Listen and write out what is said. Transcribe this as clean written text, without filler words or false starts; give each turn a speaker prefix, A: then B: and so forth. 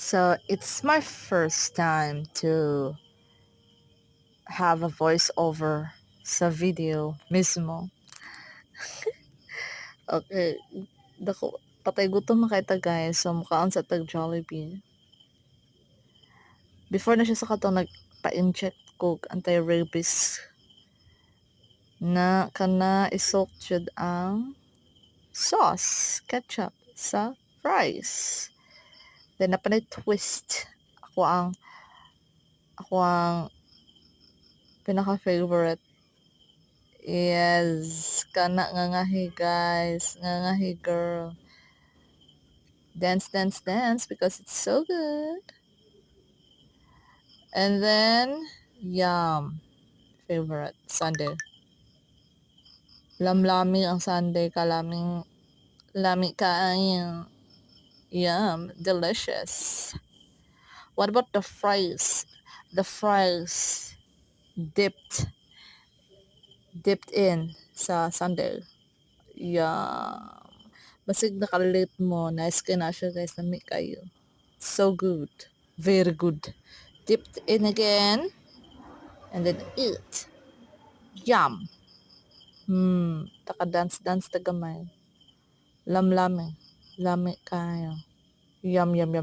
A: So it's my first time to have a voiceover sa video mismo. Okay, dako patay gutom makita guys, so mukhaon sa tag Jollibee. Before na siya sa katong nagpa-inject ko anti-rabies na kana isok jud ang sauce, ketchup sa fries. Then napanay twist. Ako ang pinaka-favorite. Yes, kana ngangahi guys, ngangahi girl. Dance, dance, dance because it's so good. And then, yum. Favorite, sundae. Lamlami ang sundae, kalaming lami kain. Yum, delicious. What about the fries? The fries dipped in sa sundae. Yum. Basig nakalate mo, nice ka na siya guys, nami kayo. So good. Very good. Dipped in again. And then eat. Yum. Taka-dance-dance tagamay. Lamlami. Lami kayo. Yum, yum, yum.